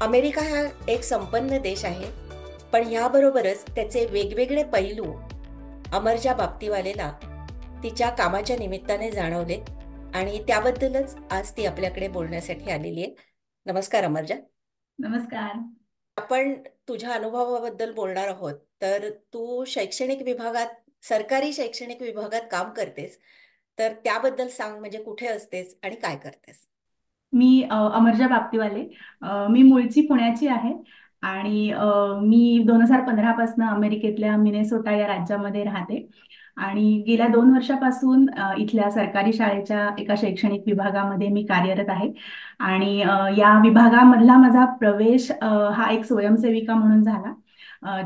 America हा एक संपन्न देश आहे, पण याबरोबरच त्याचे वेगवेगळे पैलू अमरजा बाप्तीवालेला तिच्या कामाच्या निमित्ताने जाणवले आणि त्याबद्दलच आज ती आपल्याकडे बोलण्यासाठी आलेली आहे. नमस्कार अमरजा. नमस्कार. आपण तुझ्या अनुभवाबद्दल बोलणार आहोत. तर तू शैक्षणिक विभागात, सरकारी शैक्षणिक विभागात काम करतेस. तर त्याबद्दल सांग, म्हणजे कुठे असतेस आणि काय करतेस? मी अमरजा बाप्तीवाले. मी मूळची पुण्याची आहे आणि मी 2015 पासून अमेरिकेतल्या मिनेसोटा या राज्यामध्ये राहते आणि गेल्या 2 वर्षापासून इथल्या सरकारी शाळेच्या एका शैक्षणिक विभागामध्ये मी कार्यरत आहे. आणि या विभागामधला माझा प्रवेश हा एक स्वयंसेविका म्हणून झाला.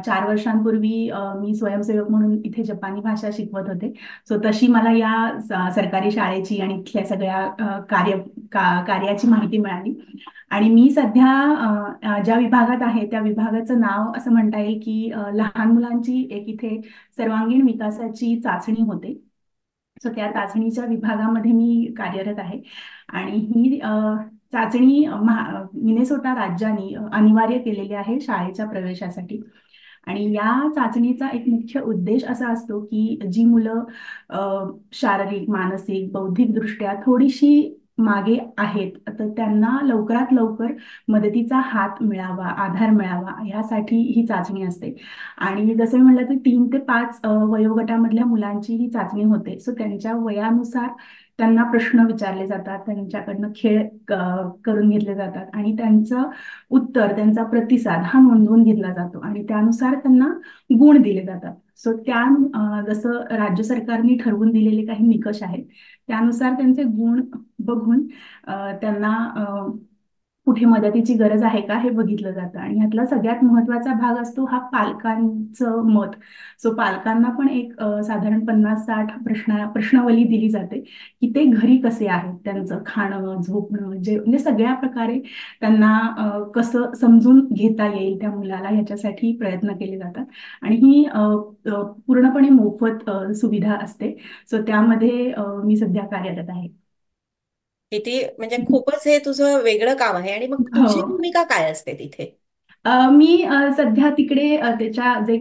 4 वर्षांपूर्वी मी स्वयंसेवक म्हणून इथे जपानी भाषा शिकवत होते. सो तशी मला या सरकारी शाळेची आणि इथल्या सगळ्या कार्याची माहिती मिळाली. आणि मी सध्या ज्या विभागात आहे त्या विभागाचं नाव असं म्हणता येईल की लहान मुलांची एक इथे सर्वांगीण विकासाची चाचणी होते. सो त्या चाचणीच्या विभागामध्ये मी कार्यरत आहे. आणि ही चाचणी मिनेसोटा राज्याने अनिवार्य केलेली आहे शाळेच्या प्रवेशासाठी. आणि या चाचणीचा एक मुख्य उद्देश असा असतो की जी मुलं शारीरिक, मानसिक, बौद्धिक दृष्ट्या थोडीशी मागे आहेत, तर त्यांना लवकरात लवकर मदतीचा हात मिळावा, आधार मिळावा, यासाठी ही चाचणी असते. आणि जसं मी म्हटलं तर 3 ते 5 वयोगटामधल्या मुलांची ही चाचणी होते. सो त्यांच्या वयानुसार त्यांना प्रश्न विचारले जातात, त्यांच्याकडनं खेळ करून घेतले जातात आणि त्यांचं उत्तर, त्यांचा प्रतिसाद हा नोंदवून घेतला जातो आणि त्यानुसार त्यांना गुण दिले जातात. सो त्या जसं राज्य सरकारने ठरवून दिलेले काही निकष आहेत त्यानुसार त्यांचे गुण बघून त्यांना कुठे मदतीची गरज आहे का हे बघितलं जातं. आणि ह्यातला सगळ्यात महत्वाचा भाग असतो हा पालकांचं मत. सो पालकांना पण एक साधारण 50-60 प्रश्नावली दिली जाते की ते घरी कसे आहेत, त्यांचं खाणं, झोपणं, जे म्हणजे सगळ्या प्रकारे त्यांना कसं समजून घेता येईल त्या मुलाला, ह्याच्यासाठी प्रयत्न केले जातात. आणि ही पूर्णपणे मोफत सुविधा असते. सो त्यामध्ये मी सध्या कार्यरत आहे. किती म्हणजे खूपच हे तुझं वेगळं काम आहे. आणि मग हो. तुझी भूमिका काय असते तिथे? मी सध्या तिकडे त्याच्या जे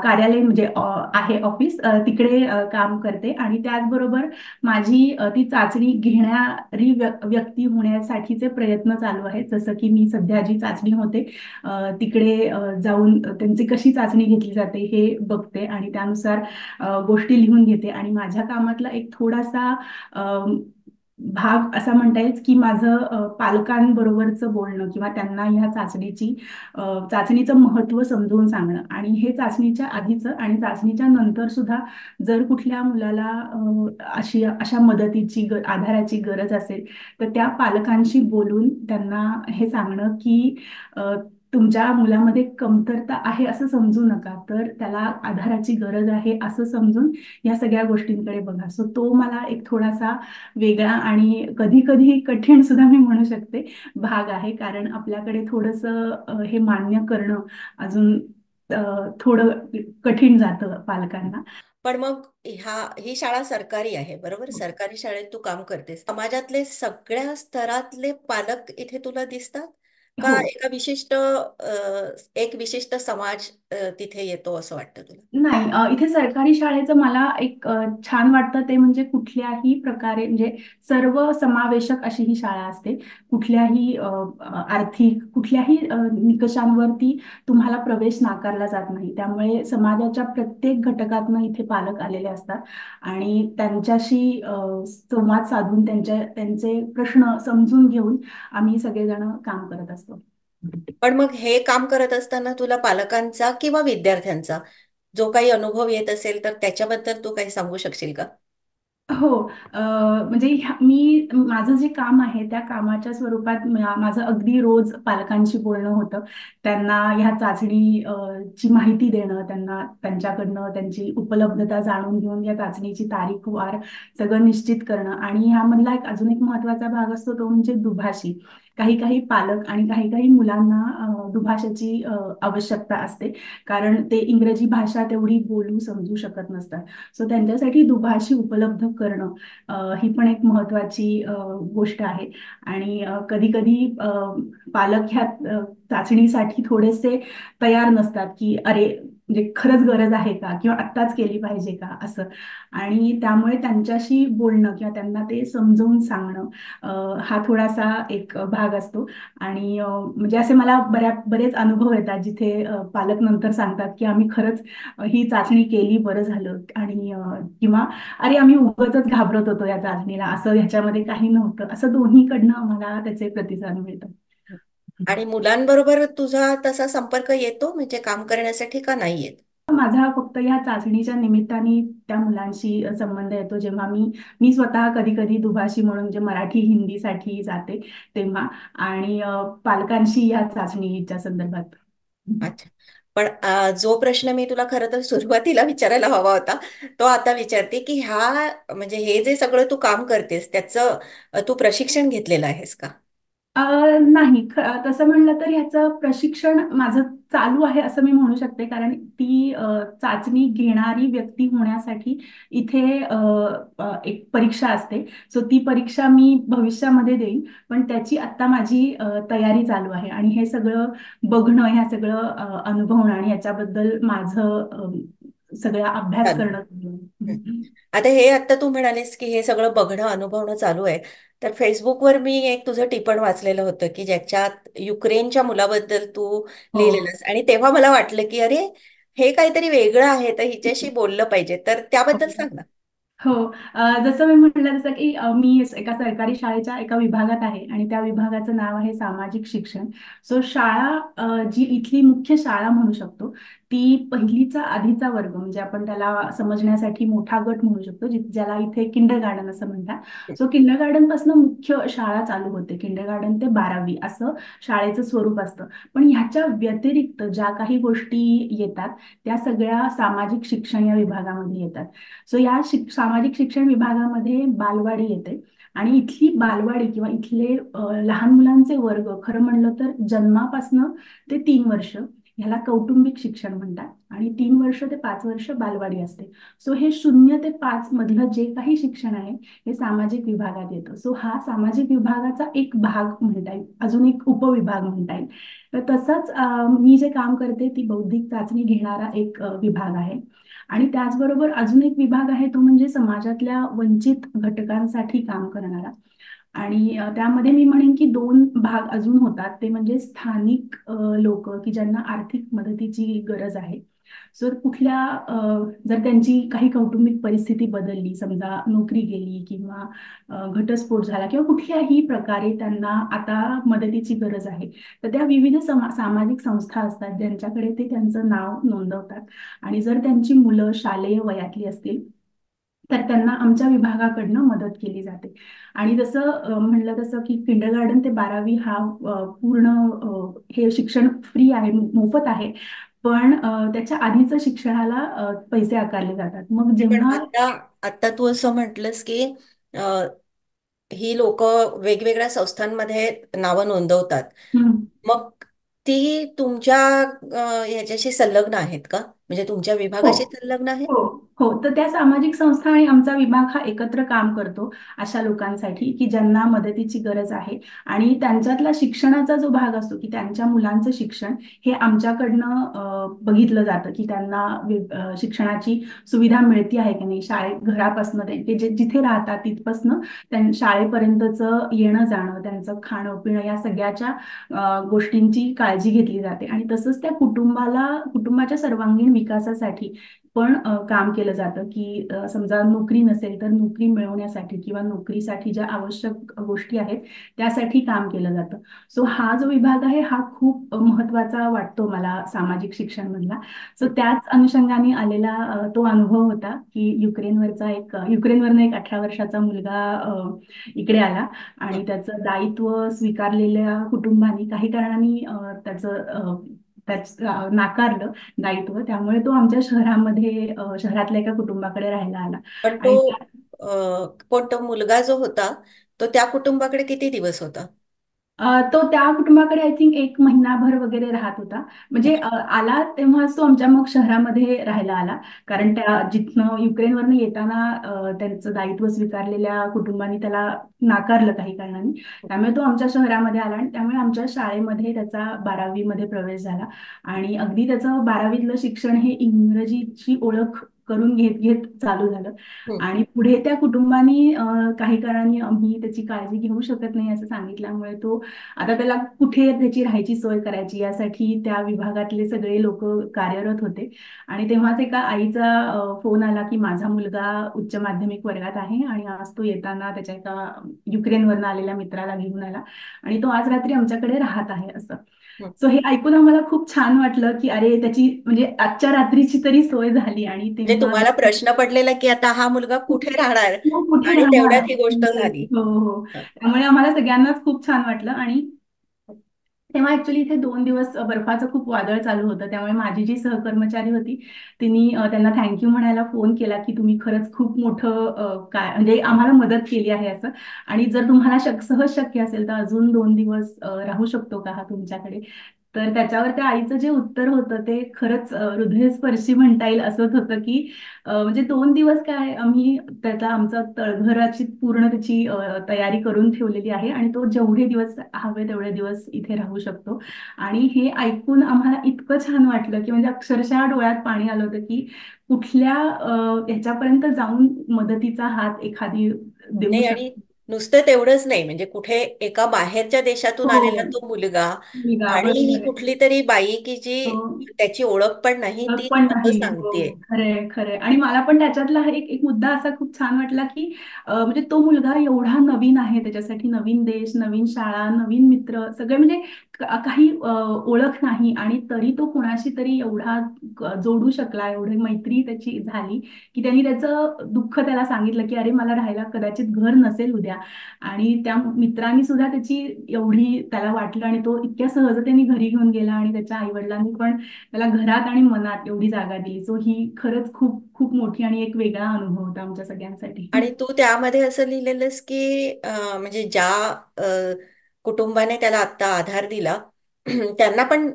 कार्यालय म्हणजे आहे ऑफिस, तिकडे काम करते. आणि त्याचबरोबर माझी ती चाचणी घेणारी व्यक्ती होण्यासाठीचे प्रयत्न चालू आहेत. जसं की मी सध्या जी चाचणी होते तिकडे जाऊन त्यांची कशी चाचणी घेतली जाते हे बघते आणि त्यानुसार गोष्टी लिहून घेते. आणि माझ्या कामातला एक थोडासा भाग असा म्हणता येईल की माझं पालकांबरोबरचं बोलणं किंवा त्यांना ह्या चाचणीचं महत्त्व समजवून सांगणं. आणि हे चाचणीच्या आधीचं आणि चाचणीच्या नंतर सुद्धा जर कुठल्या मुलाला अशा मदतीची आधाराची गरज असेल तर त्या पालकांशी बोलून त्यांना हे सांगणं की तुमच्या मुलामध्ये कमतरता आहे असं समजू नका, तर त्याला आधाराची गरज आहे असं समजून या सगळ्या गोष्टींकडे बघा. सो तो मला एक थोडासा वेगळा आणि कधी कधी कठीण सुद्धा मी म्हणू शकते भाग आहे, कारण आपल्याकडे थोडंसं हे मान्य करणं अजून थोडं कठीण जातं पालकांना. पण मग ही शाळा सरकारी आहे, बरोबर? सरकारी शाळेत तू काम करतेस. समाजातले सगळ्या स्तरातले पालक इथे तुला दिसतात का? हो. एक विशिष्ट समाज तिथे येतो असं वाटतं तुला? नाही, इथे सरकारी शाळेचं मला एक छान वाटतं ते म्हणजे कुठल्याही प्रकारे म्हणजे सर्व समावेशक अशी ही शाळा असते. कुठल्याही आर्थिक कुठल्याही निकषांवरती तुम्हाला प्रवेश नाकारला जात नाही. त्यामुळे समाजाच्या प्रत्येक घटकातनं इथे पालक आलेले असतात आणि त्यांच्याशी संवाद साधून त्यांचे प्रश्न समजून घेऊन आम्ही सगळेजण काम करत असतो. पण मग हे काम करत असताना तुला पालकांचा किंवा विद्यार्थ्यांचा जो काही अनुभव येत असेल तर त्याच्याबद्दल तू काही सांगू शकशील का? हो. म्हणजे माझं जे काम आहे त्या कामाच्या स्वरूपात माझं अगदी रोज पालकांशी बोलणं होतं. त्यांना ह्या चाचणी ची माहिती देणं, त्यांना त्यांच्याकडनं त्यांची उपलब्धता जाणून घेऊन या चाचणीची तारीख वार सगळं निश्चित करणं. आणि ह्यामधला अजून एक महत्वाचा भाग असतो तो म्हणजे दुभाषी. काही काही पालक आणि काही काही मुलांना दुभाषाची आवश्यकता असते, कारण ते इंग्रजी भाषा तेवढी बोलू समजू शकत नसतात. सो त्यांच्यासाठी दुभाषी उपलब्ध करणं ही पण एक महत्वाची गोष्ट आहे. आणि कधी कधी पालक ह्या चाचणीसाठी थोडेसे तयार नसतात, की अरे म्हणजे खरंच गरज आहे का, किंवा आत्ताच केली पाहिजे का, असं. आणि त्यामुळे त्यांच्याशी बोलणं किंवा त्यांना ते समजावून सांगणं हा थोडासा एक भाग असतो. आणि म्हणजे असे मला बरेच अनुभव येतात जिथे पालक नंतर सांगतात की आम्ही खरंच ही चाचणी केली, बरं झालं. आणि किंवा अरे आम्ही उगाचच घाबरत होतो या चाचणीला, असं ह्याच्यामध्ये काही नव्हतं, असं दोन्हीकडनं आम्हाला त्याचे प्रतिसाद मिळतात. आणि मुलांबरोबर तुझा तसा संपर्क येतो म्हणजे काम करण्यासाठी का नाही येत? माझा फक्त या चाचणीच्या निमित्ताने त्या मुलांशी संबंध येतो, जेव्हा मी मी स्वतः कधी कधी दुभाषी म्हणून म्हणजे मराठी हिंदीसाठी जाते तेव्हा. आणि पालकांशी या चाचणीच्या संदर्भात. अच्छा. पण जो प्रश्न मी तुला खरं तर सुरुवातीला विचारायला हवा होता, तो आता विचारते की म्हणजे हे जे सगळं तू काम करतेस त्याचं तू प्रशिक्षण घेतलेलं आहेस का? अ, नाही, तसं म्हणलं तर ह्याचं प्रशिक्षण माझं चालू आहे असं मी म्हणू शकते, कारण ती चाचणी घेणारी व्यक्ती होण्यासाठी इथे एक परीक्षा असते. सो ती परीक्षा मी भविष्यामध्ये देईन, पण त्याची आत्ता माझी तयारी चालू आहे. आणि हे सगळं बघणं, ह्या सगळं अनुभवणं आणि याच्याबद्दल माझं सगळा अभ्यास चालू आहे. करणं. हं. आता हे आता तू म्हणालीस की हे सगळं बघणं अनुभवणं चालू आहे. तर फेसबुकवर मी एक तुझं टिपण वाचलेलं होतं की ज्याच्यात युक्रेनच्या मुलाबद्दल तू हो. लिहिलेलंस आणि तेव्हा मला वाटलं की अरे हे काहीतरी वेगळं आहे तर हिच्याशी बोललं पाहिजे, तर त्याबद्दल हो. सांग ना. हो. जसं मी म्हटलं तसं की मी एका सरकारी शाळेच्या एका विभागात आहे, आणि त्या विभागाचं नाव आहे सामाजिक शिक्षण. सो शाळा जी इथली मुख्य शाळा म्हणू शकतो, ती पहिलीचा आधीचा वर्ग म्हणजे आपण त्याला समजण्यासाठी मोठा गट म्हणू शकतो, ज्याला इथे किंडर गार्डन असं म्हणतात. सो किंडर गार्डन पासून मुख्य शाळा चालू होते, किंडर गार्डन ते 12वी असं शाळेचं स्वरूप असतं. पण ह्याच्या व्यतिरिक्त ज्या काही गोष्टी येतात त्या सगळ्या सामाजिक शिक्षण या विभागामध्ये येतात. सो या सामाजिक शिक्षण विभागामध्ये बालवाडी येते. आणि इथली बालवाडी किंवा इथले लहान मुलांचे वर्ग खरं म्हणलं तर जन्मापासनं ते 3 वर्ष ह्याला कौटुंबिक शिक्षण म्हणतात, आणि 3 वर्ष ते 5 वर्ष बालवाडी असते. सो हे 0 ते 5 मधलं जे काही शिक्षण आहे हे सामाजिक विभागात येतं. सो हा सामाजिक विभागाचा एक भाग म्हणता येईल, अजून एक उपविभाग म्हणता येईल. तर तसंच मी जे काम करते ती बौद्धिक चाचणी घेणारा एक विभाग आहे. आणि त्याचबरोबर अजून एक विभाग आहे, तो म्हणजे समाजातल्या वंचित घटकांसाठी काम करणारा. आणि त्यामध्ये मी म्हणेन की 2 भाग अजून होतात, ते म्हणजे स्थानिक लोक की ज्यांना आर्थिक मदतीची गरज आहे. जर कुठल्या जर त्यांची काही कौटुंबिक परिस्थिती बदलली, समजा नोकरी गेली किंवा घटस्फोट झाला किंवा कुठल्याही प्रकारे त्यांना आता मदतीची गरज आहे, तर त्या विविध सामाजिक संस्था असतात ज्यांच्याकडे ते त्यांचं नाव नोंदवतात. आणि जर त्यांची मुलं शालेय वयातली असतील तर त्यांना आमच्या विभागाकडनं मदत केली जाते. आणि जसं म्हणलं तसं की किंडरगार्टन ते 12वी हा पूर्ण हे शिक्षण फ्री आहे, मोफत आहे. पण त्याच्या आधीचं शिक्षणाला पैसे आकारले जातात. मग पण जेव्हा आता आता तू असं म्हटलंस की अ, ही लोक वेगवेगळ्या संस्थांमध्ये नावं नोंदवतात. हं. मग ती तुमच्या ह्याच्याशी संलग्न आहेत का, म्हणजे तुमच्या हो. विभागाशी संलग्न आहेत? हो. हो. तर त्या सामाजिक संस्था आणि आमचा विभाग हा एकत्र काम करतो अशा लोकांसाठी की ज्यांना मदतीची गरज आहे. आणि त्यांच्यातला शिक्षणाचा जो भाग असतो की त्यांच्या मुलांचं शिक्षण हे आमच्याकडनं बघितलं जातं की त्यांना शिक्षणाची सुविधा मिळते आहे की नाही. घरापासून ते जिथे राहतात तिथपासनं शाळेपर्यंतचं येणं जाणं, त्यांचं खाणं पिणं या सगळ्याच्या गोष्टींची काळजी घेतली जाते. आणि तसंच त्या कुटुंबाच्या सर्वांगीण विकासासाठी पण काम केलं जातं की समजा नोकरी नसेल तर नोकरी मिळवण्यासाठी किंवा नोकरीसाठी ज्या आवश्यक गोष्टी आहेत त्यासाठी काम केलं जातं. सो हा जो विभाग आहे हा खूप महत्वाचा वाटतो मला सामाजिक शिक्षण मधला. सो त्याच अनुषंगाने आलेला तो अनुभव होता की युक्रेनवरनं एक 18 वर्षाचा मुलगा इकडे आला. आणि त्याचं दायित्व स्वीकारलेल्या कुटुंबाने काही कारणाने नाकारलं दायित्व. त्यामुळे तो आमच्या शहरातल्या एका कुटुंबाकडे राहायला आला. पण आणि पण तो मुलगा जो होता तो त्या कुटुंबाकडे किती दिवस होता? तो त्या कुटुंबाकडे आय थिंक 1 महिनाभर वगैरे राहत होता. म्हणजे आला तेव्हाच तो आमच्या मग शहरामध्ये राहायला आला. कारण त्या जिथनं युक्रेनवरनं येताना त्यांचं दायित्व स्वीकारलेल्या कुटुंबाने त्याला नाकारलं काही कारणाने. त्यामुळे तो आमच्या शहरामध्ये आला आणि त्यामुळे आमच्या शाळेमध्ये त्याचा 12वी मध्ये प्रवेश झाला. आणि अगदी त्याचं 12वीतलं शिक्षण हे इंग्रजीची ओळख करून घेत घेत चालू झालं. हं. आणि पुढे त्या कुटुंबानी काही कारणांनी आम्ही त्याची काळजी घेऊ शकत नाही असं सांगितल्यामुळे तो आता त्याला कुठे त्याची राहायची सोय करायची यासाठी त्या विभागातले सगळे लोक कार्यरत होते. आणि तेव्हाच एका आईचा फोन आला की माझा मुलगा उच्च माध्यमिक वर्गात आहे आणि आज तो येताना त्याच्या एका युक्रेनवरनं आलेल्या मित्राला घेऊन आला आणि तो आज रात्री आमच्याकडे राहत आहे असं. हं. सो हे ऐकून आम्हाला खूप छान वाटलं की अरे त्याची म्हणजे आजच्या रात्रीची तरी सोय झाली. आणि म्हणजे तेव्हा तुम्हाला प्रश्न पडलेला की आता हा मुलगा कुठे राहणार, तो कुठे आणि राहणार. तेवढ्यात ही गोष्ट Yes. झाली. हो हो. त्यामुळे आम्हाला सगळ्यांनाच खूप छान वाटलं. आणि तेव्हा ऍक्च्युली इथे 2 दिवस बर्फाचं खूप वादळ चालू होतं. त्यामुळे माझी जी सहकर्मचारी होती तिने त्यांना थँक्यू म्हणायला फोन केला की तुम्ही खरंच खूप मोठं काय म्हणजे आम्हाला मदत केली आहे असं. आणि जर तुम्हाला सहज शक्य असेल तर अजून 2 दिवस राहू शकतो का हा तुमच्याकडे. तर त्याच्यावर त्या आईचं जे उत्तर होतं ते खरंच हृदयस्पर्शी म्हणता येईल असंच होतं की म्हणजे 2 दिवस काय आम्ही त्याचा आमचा तळघराची पूर्ण त्याची तयारी करून ठेवलेली आहे आणि तो जेवढे दिवस हवे तेवढे दिवस इथे राहू शकतो. आणि हे ऐकून आम्हाला इतकं छान वाटलं की म्हणजे अक्षरशः डोळ्यात पाणी आलं होतं की कुठल्या ह्याच्यापर्यंत जाऊन मदतीचा हात एखादी देऊ नाही, आणि शकतो. नुसतं तेवढंच नाही, म्हणजे कुठे एका बाहेरच्या देशातून हो आलेला तो मुलगा मुलगा आणि ही बरोबर आहे. कुठली तरी बाई की जी हो. त्याची ओळख पण नाही, ती पण असं नाही. हो सांगतेय. खरंय खरंय. आणि मला पण त्याच्यातला हा एक एक मुद्दा असा खूप छान वाटला की म्हणजे तो मुलगा एवढा नवीन आहे त्याच्यासाठी नवीन देश नवीन शाळा नवीन मित्र सगळे म्हणजे काही ओळख नाही आणि तरी तो कोणाशी तरी एवढा जोडू शकला एवढी मैत्री त्याची झाली की त्यांनी त्याचं दुःख त्याला सांगितलं की अरे मला राहायला कदाचित घर नसेल उद्या. आणि त्या मित्रांनी सुद्धा त्याची एवढी त्याला वाटलं आणि तो इतक्या सहजतेने घरी घेऊन गेला आणि त्याच्या आईवडिलांनी पण त्याला घरात आणि मनात एवढी जागा दिली. सो ही खरंच खूप खूप मोठी आणि एक वेगळा अनुभव होता आमच्या सगळ्यांसाठी. आणि तू त्यामध्ये असं लिहिलेलंस की म्हणजे ज्या कुटुंबाने त्याला आता आधार दिला त्यांना पण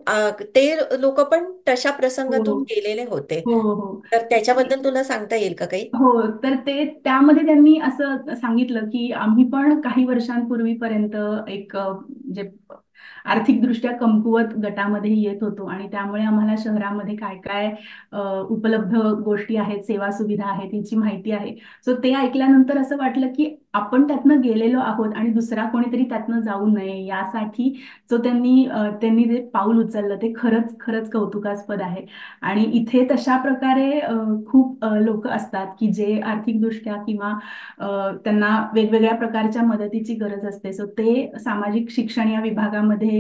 ते लोक पण तशा हो प्रसंगातून गेलेले होते. हो हो. तर त्याच्याबद्दल तुला सांगता येईल का काही? हो. तर ते त्यामध्ये त्यांनी असं सांगितलं की आम्ही पण काही वर्षांपूर्वीपर्यंत एक जे आर्थिकदृष्ट्या कमकुवत गटामध्ये येत होतो आणि त्यामुळे आम्हाला शहरामध्ये काय काय उपलब्ध गोष्टी आहेत सेवा सुविधा आहेत याची माहिती आहे. सो ते ऐकल्यानंतर असं वाटलं की आपण त्यातनं गेलेलो आहोत आणि दुसरा कोणीतरी त्यातनं जाऊ नये यासाठी जो त्यांनी जे पाऊल उचललं ते खरंच खरंच कौतुकास्पद आहे. आणि इथे तशा प्रकारे खूप लोक असतात की जे आर्थिकदृष्ट्या किंवा त्यांना वेगवेगळ्या प्रकारच्या मदतीची गरज असते. सो ते सामाजिक शिक्षण या विभागामध्ये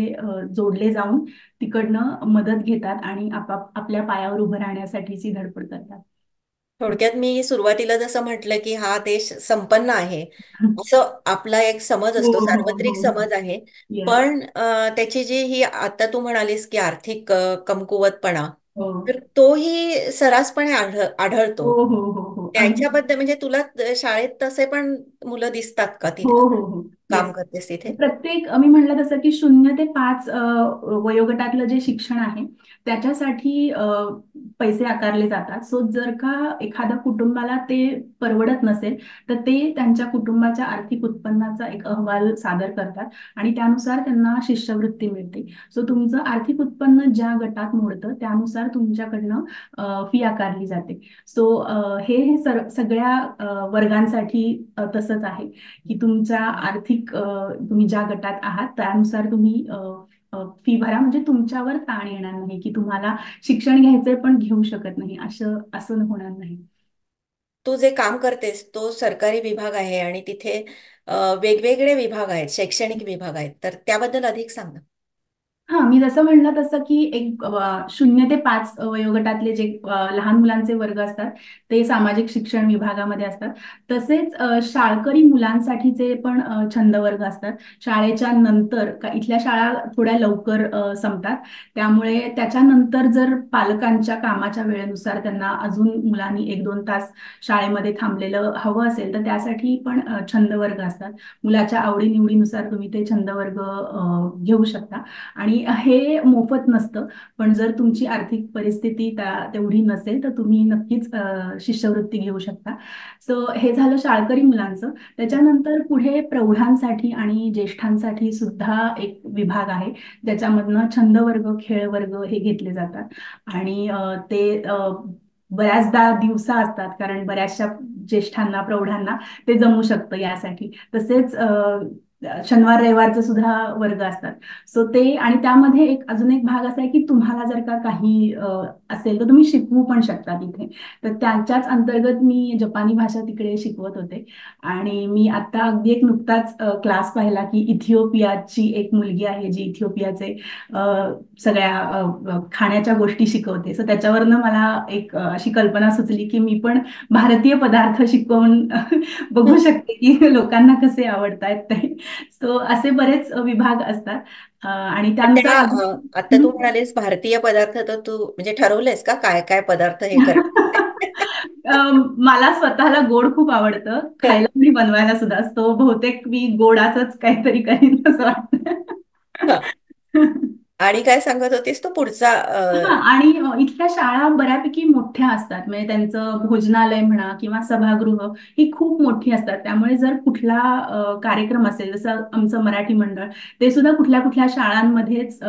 जोडले जाऊन तिकडनं मदत घेतात आणि आपल्या पायावर उभं राहण्यासाठीची धडपड करतात. थोडक्यात मी सुरुवातीला जसं म्हटलं की हा देश संपन्न आहे, असं आपला एक समज हो असतो, हो सार्वत्रिक हो हो. समज आहे. येस. पण त्याची जी ही आता तू म्हणालीस की आर्थिक कमकुवतपणा, हो तर तोही सर्रासपणे हो आढळतो. हो हो हो अगदी. त्यांच्याबद्दल म्हणजे तुला शाळेत तसे पण मुलं दिसतात का हो तिथे हो हो. काम येस. करतेस तिथे? प्रत्येक मी म्हणलं तसं की 0 ते 5 वयोगटातलं जे शिक्षण आहे त्याच्यासाठी पैसे आकारले जातात. सो जर का एखाद्या कुटुंबाला ते परवडत नसेल तर ते त्यांच्या कुटुंबाच्या आर्थिक उत्पन्नाचा एक अहवाल सादर करतात आणि त्यानुसार त्यांना शिष्यवृत्ती मिळते. सो तुमचं आर्थिक उत्पन्न ज्या गटात मोडतं त्यानुसार तुमच्याकडनं फी आकारली जाते. सो सगळ्या वर्गांसाठी तसंच आहे की तुमच्या आर्थिक तुम्ही ज्या गटात आहात त्यानुसार तुम्ही फी भरा म्हणजे तुमच्यावर ताण येणार नाही की तुम्हाला शिक्षण घ्यायचंय पण घेऊ शकत नाही असं असं होणार नाही. तू जे काम करतेस तो सरकारी विभाग आहे आणि तिथे वेगवेगळे विभाग आहेत, शैक्षणिक विभाग आहेत, तर त्याबद्दल अधिक सांग ना. हा, मी जसं म्हणलं तसं की एक 0 ते 5 वयोगटातले जे लहान मुलांचे वर्ग असतात ते सामाजिक शिक्षण विभागामध्ये असतात. तसेच शाळकरी मुलांसाठीचे पण छंद वर्ग असतात. शाळेच्या नंतर इथल्या शाळा थोड्या लवकर संपतात, त्यामुळे त्याच्यानंतर जर पालकांच्या कामाच्या वेळेनुसार त्यांना अजून मुलांनी 1-2 तास शाळेमध्ये थांबलेलं हवं असेल तर त्यासाठी पण छंद वर्ग असतात. मुलाच्या आवडीनिवडीनुसार तुम्ही ते छंद वर्ग घेऊ शकता. आणि हे मोफत नसतं, पण जर तुमची आर्थिक परिस्थिती तेवढी नसेल तर तुम्ही नक्कीच शिष्यवृत्ती घेऊ शकता. सो हे झालं शाळकरी मुलांचं. त्याच्यानंतर पुढे प्रौढांसाठी आणि ज्येष्ठांसाठी सुद्धा एक विभाग आहे, ज्याच्यामधनं छंद वर्ग, खेळ वर्ग हे घेतले जातात. आणि ते बऱ्याचदा दिवसा असतात, कारण बऱ्याचशा ज्येष्ठांना, प्रौढांना ते जमू शकतं यासाठी. तसेच शनिवार रविवारचे सुद्धा वर्ग असतात. सो ते, आणि त्यामध्ये अजून एक भाग असा आहे की तुम्हाला जर का काही असेल तर तुम्ही शिकवू पण शकता तिथे. तर त्याच्याच अंतर्गत मी जपानी भाषा तिकडे शिकवत होते. आणि मी आता अगदी एक नुकताच क्लास पाहिला की इथिओपियाची एक मुलगी आहे जी इथिओपियाचे सगळ्या खाण्याच्या गोष्टी शिकवते. सो त्याच्यावरनं मला एक अशी कल्पना सुचली की मी पण भारतीय पदार्थ शिकवून बघू शकते की लोकांना कसे आवडतायत ते. सो असे बरेच विभाग असतात. आणि पण त्या त्यानुसार आता तू म्हणालीस भारतीय पदार्थ, तर तू म्हणजे ठरवलंयस का काय काय पदार्थ हे करायचे? मला स्वतःला गोड खूप आवडतं, खायला आणि बनवायला सुद्धा. सो बहुतेक मी गोडाचंच काहीतरी करीन असं वाटतं. हा. आणि काय सांगत होतीस तू पुढचा हा, आणि इथल्या शाळा बऱ्यापैकी मोठ्या असतात. म्हणजे त्यांचं भोजनालय म्हणा किंवा सभागृह ही खूप मोठी असतात. त्यामुळे जर कुठला कार्यक्रम असेल, जसं आमचं मराठी मंडळ, ते सुद्धा कुठल्या कुठल्या शाळांमध्येच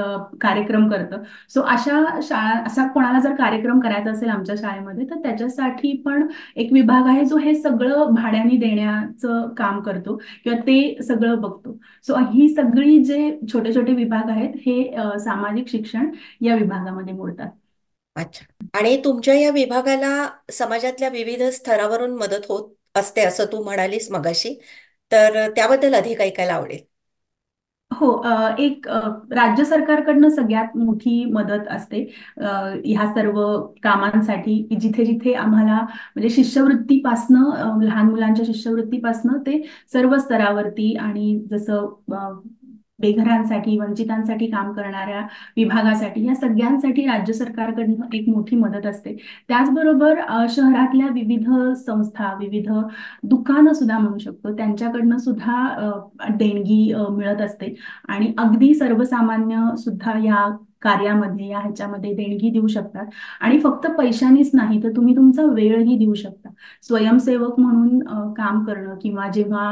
कार्यक्रम करतं. सो अशा शाळा, असा कोणाला जर कार्यक्रम करायचा असेल आमच्या शाळेमध्ये, तर त्याच्यासाठी पण एक विभाग आहे जो हे सगळं भाड्याने देण्याचं काम करतो किंवा ते सगळं बघतो. सो ही सगळी जे छोटे छोटे विभाग आहेत हे सामाजिक शिक्षण या विभागामध्ये मोडतात. अच्छा. आणि तुमच्या या विभागाला समाजातल्या विविध स्तरावरून मदत होत असते असं तू म्हणालीस मगाशी, तर त्याबद्दल अधिक ऐकायला आवडेल. हो, एक राज्य सरकारकडनं सगळ्यात मोठी मदत असते ह्या सर्व कामांसाठी, की जिथे जिथे आम्हाला म्हणजे शिष्यवृत्तीपासनं, लहान मुलांच्या शिष्यवृत्तीपासनं ते सर्व स्तरावरती, आणि जसं बेघरांसाठी, वंचितांसाठी काम करणाऱ्या विभागासाठी, या सगळ्यांसाठी राज्य सरकारकडनं एक मोठी मदत असते. त्याचबरोबर शहरातल्या विविध संस्था, विविध दुकानं सुद्धा म्हणू शकतो, त्यांच्याकडनं सुद्धा देणगी मिळत असते. आणि अगदी सर्वसामान्य सुद्धा या कार्यामध्ये, या ह्याच्यामध्ये देणगी देऊ शकतात. आणि फक्त पैशानीच नाही, तर तुम्ही तुमचा वेळही देऊ शकता. स्वयंसेवक म्हणून काम करणं, किंवा जेव्हा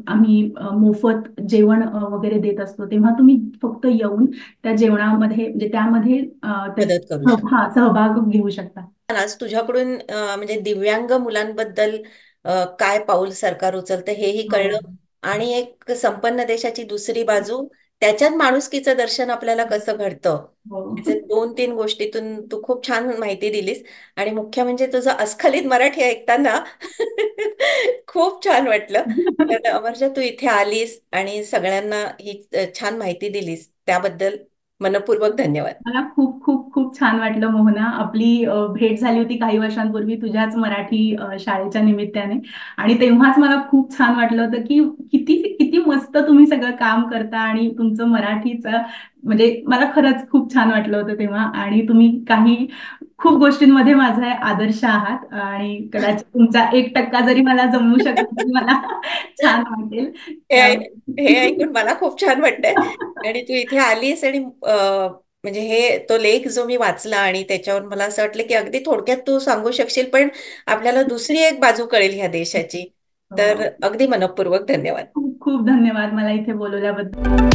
आम्ही मोफत जेवण वगैरे देत असतो, तेव्हा तुम्ही फक्त येऊन त्या जेवणामध्ये, म्हणजे त्यामध्ये मदत करू शकतो. हा, सहभाग घेऊ शकता. आज तुझ्याकडून म्हणजे दिव्यांग मुलांबद्दल काय पाऊल सरकार उचलतं हेही हो. कळलं. आणि एक संपन्न देशाची दुसरी बाजू, त्याच्यात माणुसकीचं दर्शन आपल्याला कसं घडतं, हो. याचे 2-3 गोष्टीतून तू खूप छान माहिती दिलीस. आणि मुख्य म्हणजे तुझं अस्खलित मराठी ऐकताना खूप छान वाटलं. तर अमरजा, तू इथे आलीस आणि सगळ्यांना ही छान माहिती दिलीस त्याबद्दल मनपूर्वक धन्यवाद. मला खूप खूप खूप छान वाटलं मोहना. आपली भेट झाली होती काही वर्षांपूर्वी तुझ्याच मराठी शाळेच्या निमित्ताने. आणि तेव्हाच मला खूप छान वाटलं होतं की किती किती मस्त तुम्ही सगळं काम करता, आणि तुमचं मराठीचं, म्हणजे मला खरंच खूप छान वाटलं होतं तेव्हा. आणि तुम्ही काही खूप गोष्टींमध्ये माझा आदर्श आहात, आणि कदाचित तुमचा 1% जरी मला जमू शकला तरी मला छान वाटेल. हे त्या हे ऐकून मला खूप छान वाटतंय. आणि तू इथे आलीस आणि म्हणजे हे तो लेख जो मी वाचला आणि त्याच्यावर मला असं वाटलं की अगदी थोडक्यात तू सांगू शकशील, पण आपल्याला दुसरी एक बाजू कळेल ह्या देशाची. तर हो. अगदी मनपूर्वक धन्यवाद. खूप खूप धन्यवाद मला इथे बोलवल्याबद्दल.